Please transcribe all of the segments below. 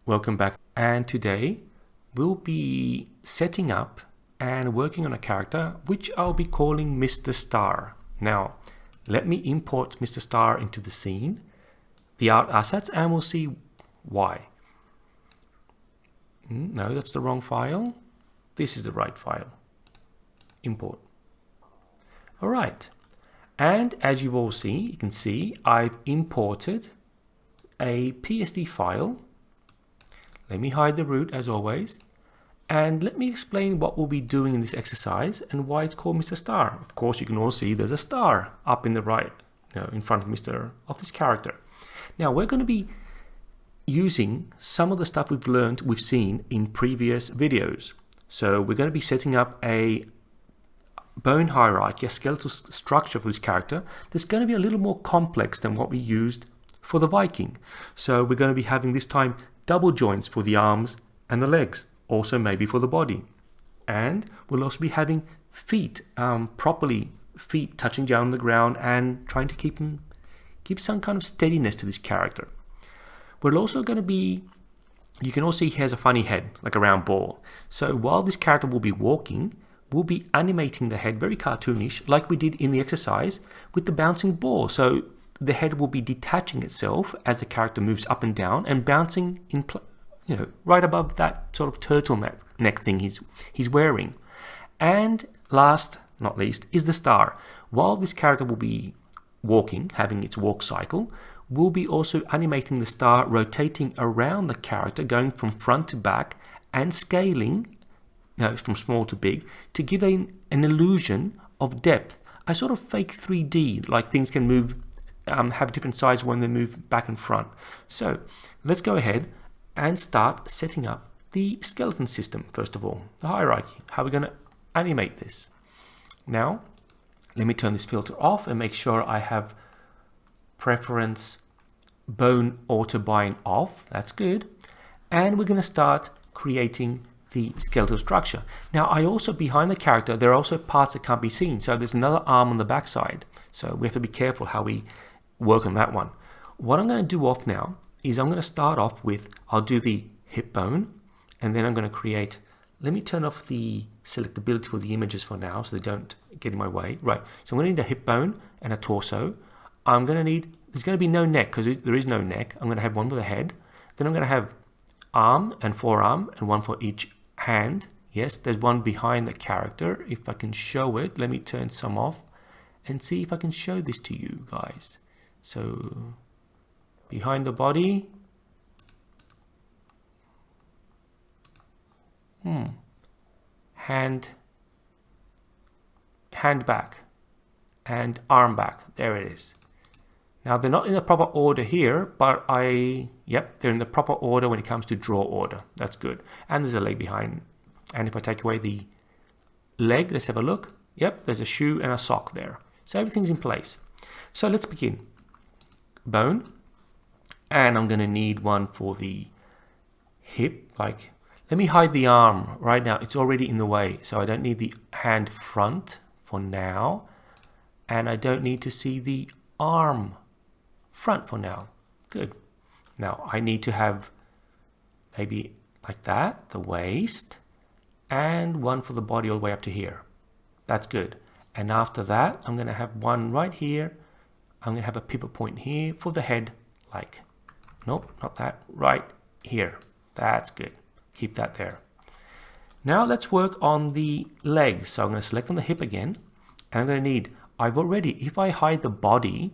welcome back. And today we'll be setting up and working on a character which I'll be calling Mr. Star. Now let me import Mr. Star into the scene, the art assets, and we'll see why. No, that's the wrong file. This is the right file. Import. Alright, and as you've all seen, you can see I've imported a PSD file. Let me hide the root as always, and let me explain what we'll be doing in this exercise and why it's called Mr. Star. Of course, you can all see there's a star up in the right, in front of this character. Now we're going to be using some of the stuff we've seen in previous videos. So we're going to be setting up a bone hierarchy, a skeletal structure for this character that's going to be a little more complex than what we used for the Viking. So we're going to be having this time double joints for the arms and the legs, also maybe for the body. And we'll also be having feet, feet touching down on the ground and trying to give some kind of steadiness to this character. We're also going to be, you can also see he has a funny head, like a round ball. So while this character will be walking, we'll be animating the head very cartoonish, like we did in the exercise with the bouncing ball. So the head will be detaching itself as the character moves up and down and bouncing in, right above that sort of turtleneck thing he's wearing. And last, not least, is the star. While this character will be walking, having its walk cycle, we'll be also animating the star rotating around the character, going from front to back and scaling, from small to big, to give an illusion of depth, a sort of fake 3D, like things can move, have different size when they move back and front. So let's go ahead and start setting up the skeleton system. First of all, the hierarchy, how we're going to animate this. Now let me turn this filter off and make sure I have preference bone auto bind off. That's good. And we're going to start creating the skeletal structure. Now I also, behind the character, there are also parts that can't be seen. So there's another arm on the back side. So we have to be careful how we work on that one. What I'm going to do off now is I'm going to start off with, I'll do the hip bone, and then I'm going to create, let me turn off the selectability for the images for now so they don't get in my way. Right, so I'm going to need a hip bone and a torso. I'm going to need, there's going to be no neck because there is no neck. I'm going to have one with a head. Then I'm going to have arm and forearm and one for each hand. Yes, there's one behind the character. If I can show it, let me turn some off and see if I can show this to you guys. So behind the body, hand back and arm back. There it is. Now they're not in the proper order here, but they're in the proper order when it comes to draw order. That's good. And there's a leg behind. And if I take away the leg, let's have a look. Yep, there's a shoe and a sock there. So everything's in place. So let's begin. Bone. And I'm going to need one for the hip. Let me hide the arm right now. It's already in the way. So I don't need the hand front for now. And I don't need to see the arm front for now. Good. Now I need to have maybe like that, the waist, and one for the body all the way up to here. That's good. And after that, I'm going to have one right here. I'm going to have a pivot point here for the head, nope, not that, right here. That's good. Keep that there. Now let's work on the legs. So I'm going to select on the hip again, and I'm going to need, if I hide the body,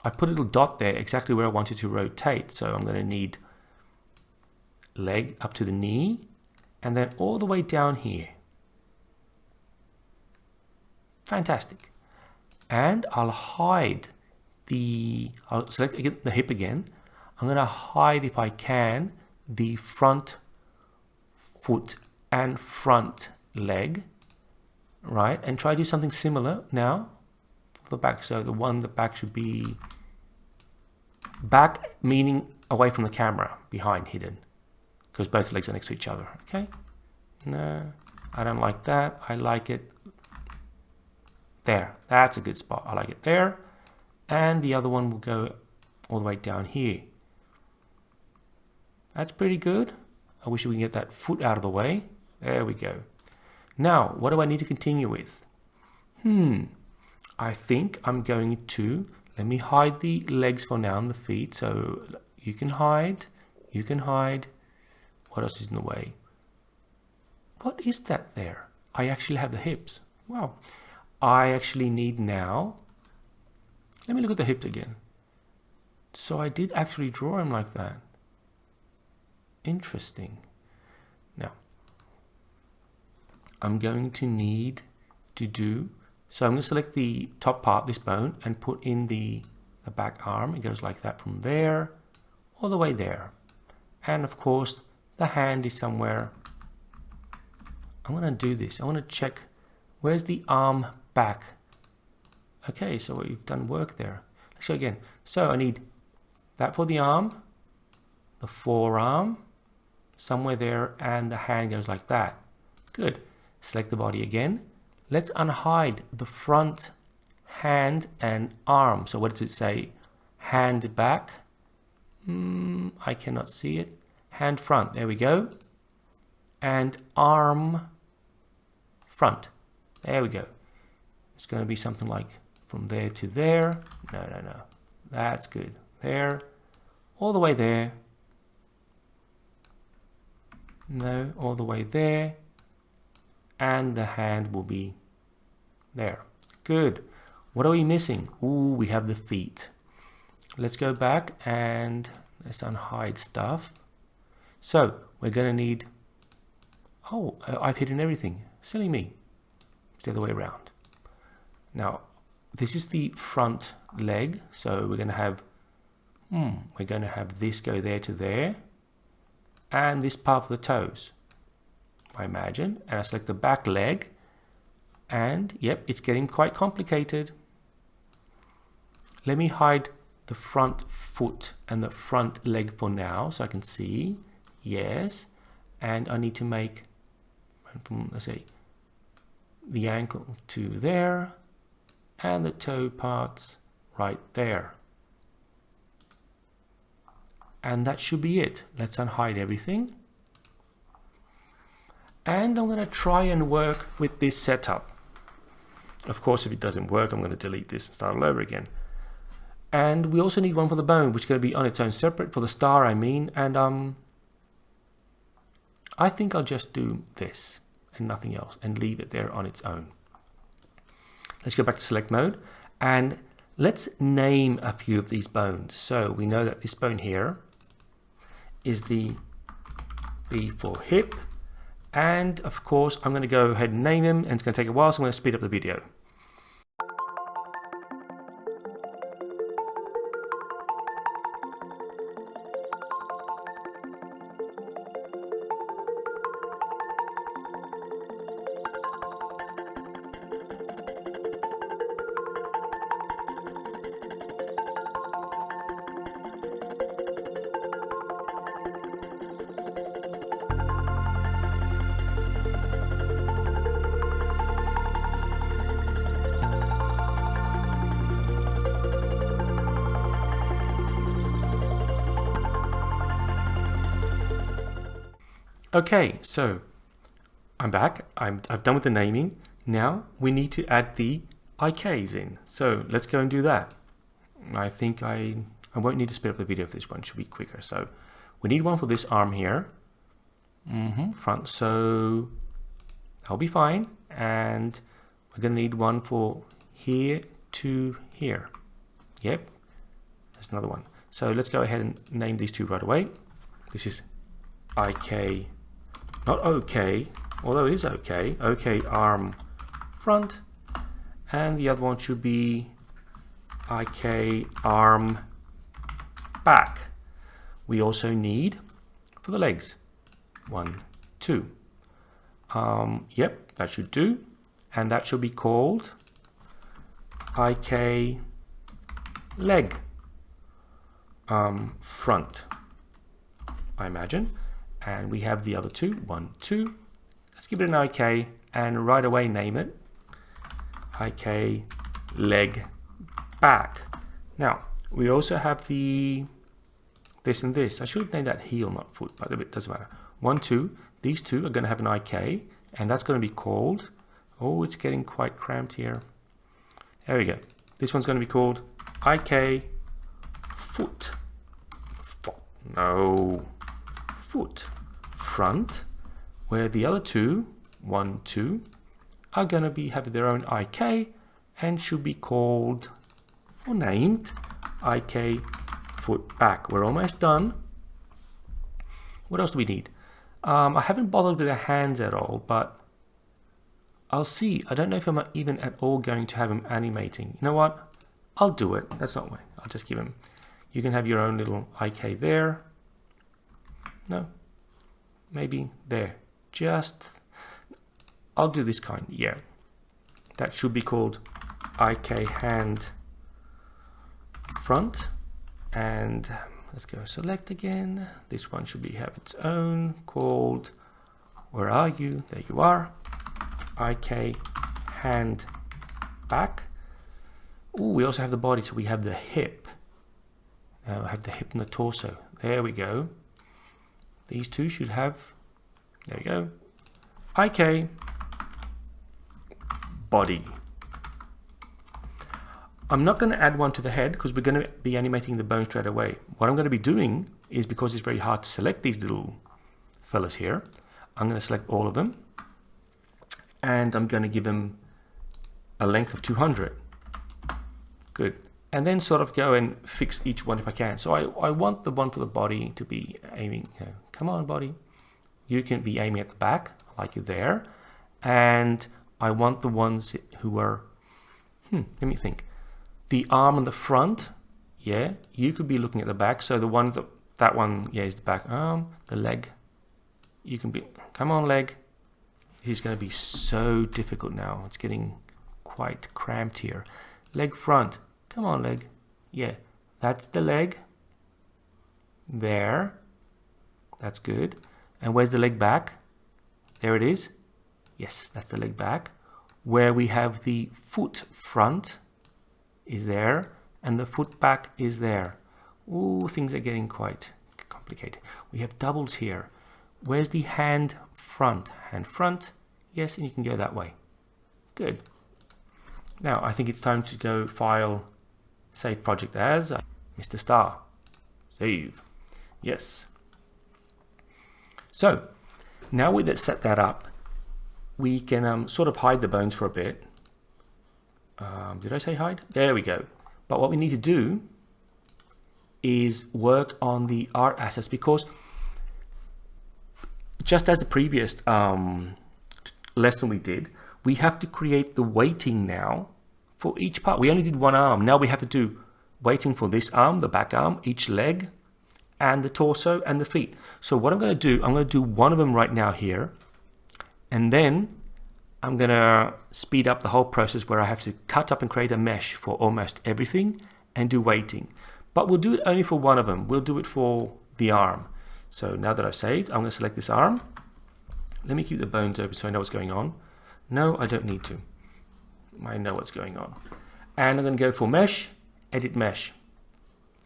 I put a little dot there exactly where I want it to rotate. So I'm going to need leg up to the knee and then all the way down here. Fantastic. And I'll select again the hip again. I'm going to hide, if I can, the front foot and front leg, right? And try to do something similar now for the back. So the back should be back, meaning away from the camera, behind, hidden, because both legs are next to each other. Okay. No, I don't like that. I like it there. That's a good spot. I like it there. And the other one will go all the way down here. That's pretty good. I wish we can get that foot out of the way. There we go. Now, what do I need to continue with? I think I'm going to, let me hide the legs for now and the feet. So you can hide. What else is in the way? What is that there? I actually have the hips. Wow. I actually need now, let me look at the hips again. So I did actually draw him like that. Interesting. Now, I'm going to need to do, so I'm going to select the top part, this bone, and put in the back arm. It goes like that from there, all the way there. And of course, the hand is somewhere. I'm going to do this. I want to check, where's the arm back? Okay, so we've done work there. Let's go again. So I need that for the arm, the forearm, somewhere there, and the hand goes like that. Good. Select the body again. Let's unhide the front hand and arm. So what does it say? Hand back. I cannot see it. Hand front. There we go. And arm front. There we go. It's going to be something like from there to there. No. That's good. There. All the way there. No, all the way there. And the hand will be there. Good. What are we missing? Ooh, we have the feet. Let's go back and let's unhide stuff. So we're going to need, I've hidden everything. Silly me. It's the other way around. Now, this is the front leg. So we're going to have, this go there to there. And this part of the toes, I imagine. And I select the back leg. And yep, it's getting quite complicated. Let me hide the front foot and the front leg for now so I can see. Yes. And I need to make, from, let's say, the ankle to there and the toe parts right there. And that should be it. Let's unhide everything. And I'm going to try and work with this setup. Of course, if it doesn't work, I'm going to delete this and start all over again. And we also need one for the bone, which is going to be on its own separate, for the star I mean. And I think I'll just do this and nothing else and leave it there on its own. Let's go back to select mode and let's name a few of these bones. So we know that this bone here is the B for hip. And of course, I'm going to go ahead and name him, and it's going to take a while, so I'm going to speed up the video. Okay, so I'm back. I've done with the naming. Now we need to add the IKs in. So let's go and do that. I think I won't need to speed up the video for this one. It should be quicker. So we need one for this arm here. Front. So that'll be fine. And we're going to need one for here to here. Yep. That's another one. So let's go ahead and name these two right away. This is IK. Not OK, although it is OK. OK arm front. And the other one should be IK arm back. We also need for the legs 1, 2. Yep, that should do. And that should be called IK leg front, I imagine. And we have the other two, 1, 2. Let's give it an IK and right away name it IK leg back. Now we also have the this and this. I should have named that heel, not foot, but it doesn't matter. 1, 2. These two are going to have an IK, and that's going to be called, oh, it's getting quite cramped here. There we go. This one's going to be called IK foot. Foot front, where the other two, 1, 2, are going to have their own IK and should be called or named IK foot back. We're almost done. What else do we need? I haven't bothered with the hands at all, but I'll see. I don't know if I'm even at all going to have him animating. You know what? I'll do it. That's not way. I'll just give him. You can have your own little IK there. No. Maybe there. I'll do this kind. Yeah. That should be called IK hand front. And let's go select again. This one should have its own called, where are you? There you are. IK hand back. Oh, we also have the body, so we have the hip. I have the hip and the torso. There we go. These two should have, there we go. IK body. I'm not going to add one to the head because we're going to be animating the bone straight away. What I'm going to be doing is, because it's very hard to select these little fellas here, I'm going to select all of them and I'm going to give them a length of 200. Good. And then sort of go and fix each one if I can. So I want the one for the body to be aiming, come on body. You can be aiming at the back, like there. And I want the ones who are, let me think. The arm on the front, yeah, you could be looking at the back. So the one, that one, yeah, is the back arm. The leg, you can be, come on leg. This is going to be so difficult now. It's getting quite cramped here. Leg front, come on leg. Yeah, that's the leg. There, that's good. And where's the leg back? There it is. Yes, that's the leg back. Where we have the foot front is there, and the foot back is there. Ooh, things are getting quite complicated. We have doubles here. Where's the hand front? Hand front, yes, and you can go that way. Good. Now, I think it's time to go file, save project as Mr. Star. Save. Yes. So, now we've set that up, we can sort of hide the bones for a bit. Did I say hide? There we go. But what we need to do is work on the art assets, because just as the previous lesson we did, we have to create the weighting now for each part. We only did one arm. Now we have to do weighting for this arm, the back arm, each leg, and the torso and the feet. So what I'm going to do, I'm going to do one of them right now here, and then I'm going to speed up the whole process where I have to cut up and create a mesh for almost everything and do weighting. But we'll do it only for one of them. We'll do it for the arm. So now that I've saved, I'm going to select this arm. Let me keep the bones open so I know what's going on. No, I don't need to. I know what's going on. And I'm going to go for mesh, edit mesh,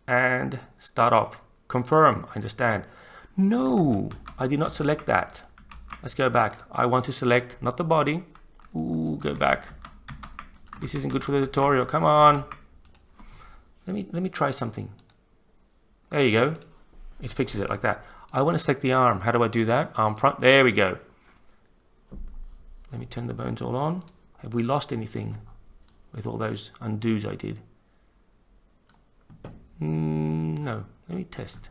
and start off. Confirm, I understand. No, I did not select that. Let's go back. I want to select not the body. Ooh, go back. This isn't good for the tutorial. Come on. Let me try something. There you go. It fixes it like that. I want to select the arm. How do I do that? Arm front. There we go. Let me turn the bones all on. Have we lost anything with all those undos I did? No. Let me test.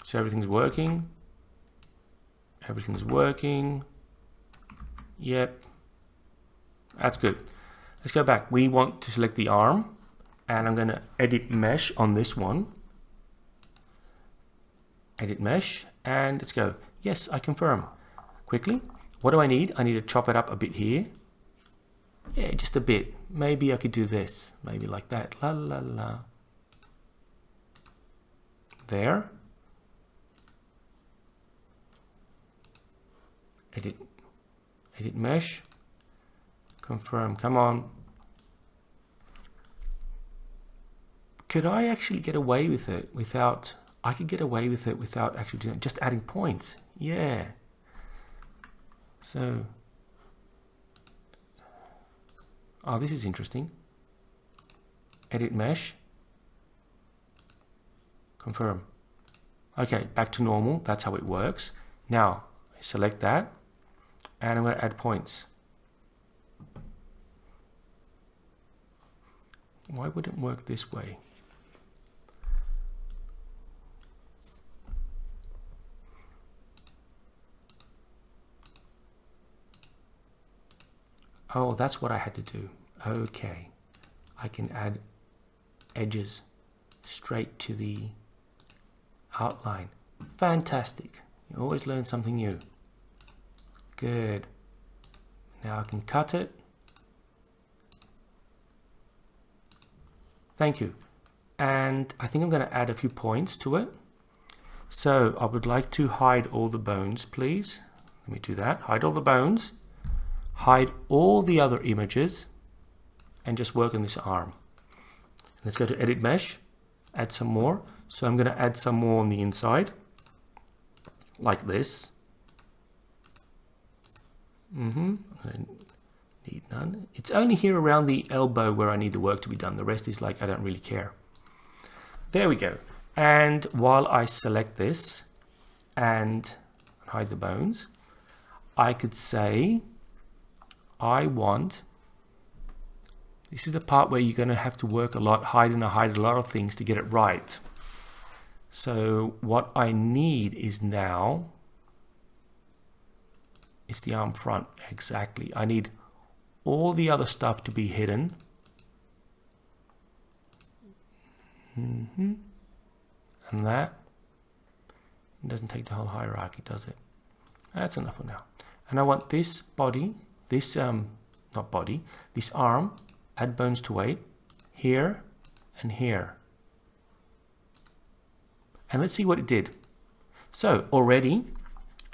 So everything's working. Everything's working. Yep. That's good. Let's go back. We want to select the arm, and I'm going to edit mesh on this one. Edit mesh, and let's go. Yes, I confirm. Quickly. What do I need? I need to chop it up a bit here. Yeah, just a bit. Maybe I could do this. Maybe like that. La la la. There. Edit mesh. Confirm. Come on. could I actually get away with it without, I could get away with it without actually doing it, just adding points. Yeah. So, oh, this is interesting. Edit mesh. Confirm. Okay, back to normal. That's how it works. Now, I select that, and I'm going to add points. Why would it work this way? Oh, that's what I had to do. Okay. I can add edges straight to the outline. Fantastic. You always learn something new. Good. Now I can cut it. Thank you. And I think I'm going to add a few points to it. So I would like to hide all the bones, please. Let me do that. Hide all the bones. Hide all the other images. And just work on this arm. Let's go to Edit Mesh. Add some more. So I'm going to add some more on the inside. Like this. I need none. It's only here around the elbow where I need the work to be done. The rest is like, I don't really care. There we go. And while I select this and hide the bones, I could say, I want, this is the part where you're going to have to work a lot, hide a lot of things to get it right. So what I need is now, it's the arm front, exactly. I need all the other stuff to be hidden. And that, it doesn't take the whole hierarchy, does it? That's enough for now. And I want this body, this, not body, this arm, add bones to weight, here and here. And let's see what it did. So already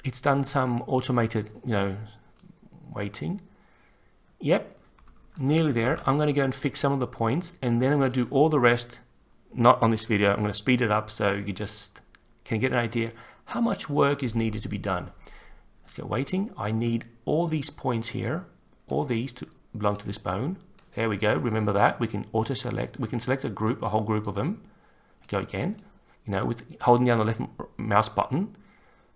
it's done some automated, weighting. Yep, nearly there. I'm going to go and fix some of the points, and then I'm going to do all the rest, not on this video. I'm going to speed it up so you just can get an idea how much work is needed to be done. Let's go weighting. I need all these points here, all these to belong to this bone. There we go. Remember that. We can auto select. We can select a group, a whole group of them. Go again. With holding down the left mouse button,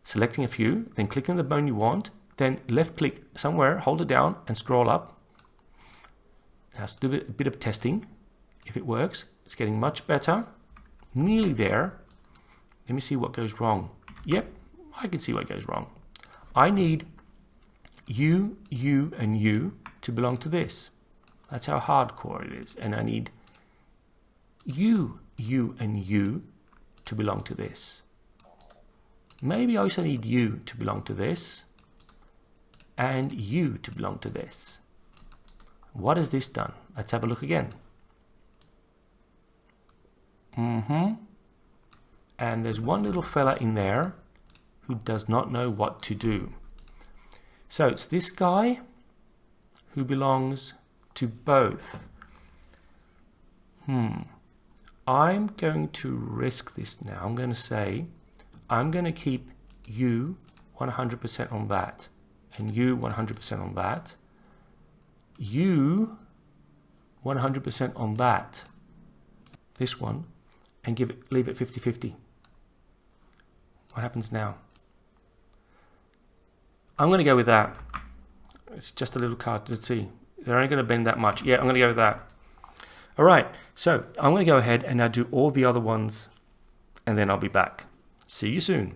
selecting a few, then clicking on the bone you want, then left click somewhere, hold it down and scroll up. Now let's do a bit of testing. If it works, it's getting much better. Nearly there. Let me see what goes wrong. Yep, I can see what goes wrong. I need you, and you to belong to this. That's how hardcore it is. And I need you, and you to belong to this. Maybe I also need you to belong to this and you to belong to this. What has this done? Let's have a look again. And there's one little fella in there who does not know what to do. So it's this guy who belongs to both. I'm going to risk this now. I'm going to say, I'm going to keep you 100% on that, and you 100% on that, you 100% on that, this one, and leave it 50-50. What happens now? I'm going to go with that. It's just a little card. Let's see. They're only going to bend that much. Yeah, I'm going to go with that. All right, so I'm going to go ahead and now do all the other ones, and then I'll be back. See you soon.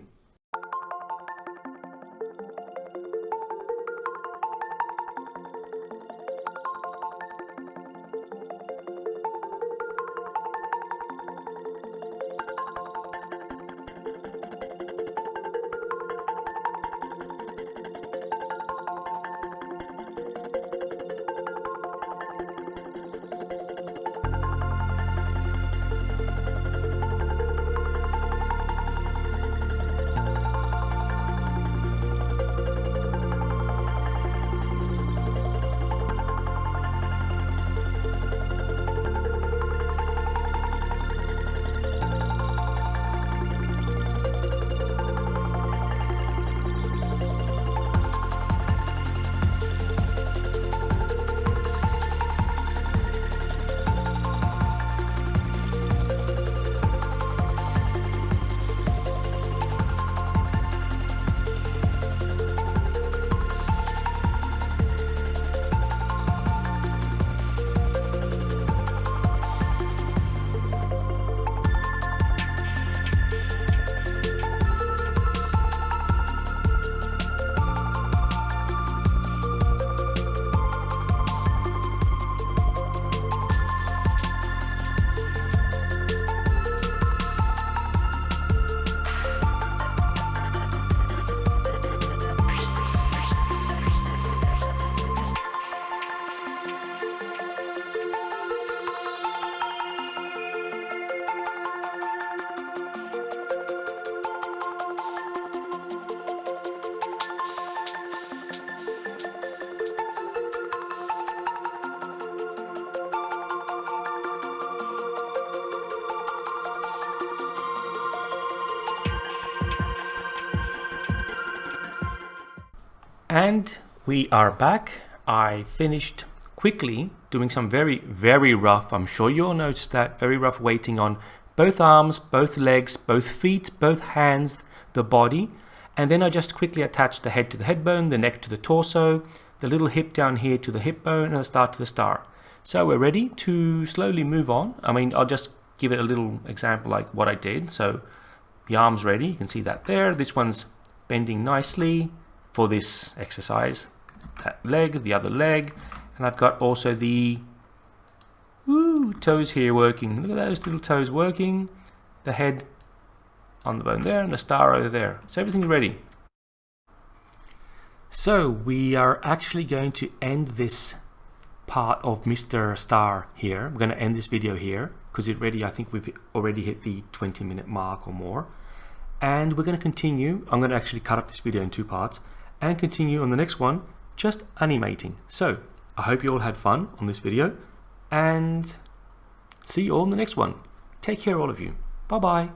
And we are back. I finished quickly doing some very rough, I'm sure you all noticed that, very rough weighting on both arms, both legs, both feet, both hands, the body. And then I just quickly attached the head to the head bone, the neck to the torso, the little hip down here to the hip bone, and the star to the star. So we're ready to slowly move on. I mean, I'll just give it a little example like what I did. So the arm's ready, you can see that there. This one's bending nicely for this exercise. That leg, the other leg, and I've got also the toes here working. Look at those little toes working. The head on the bone there and the star over there. So everything's ready. So we are actually going to end this part of Mr. Star here. We're going to end this video here because I think we've already hit the 20-minute mark or more. And we're going to continue. I'm going to actually cut up this video in 2 parts and continue on the next one, just animating. So I hope you all had fun on this video and see you all in the next one. Take care, all of you. Bye bye.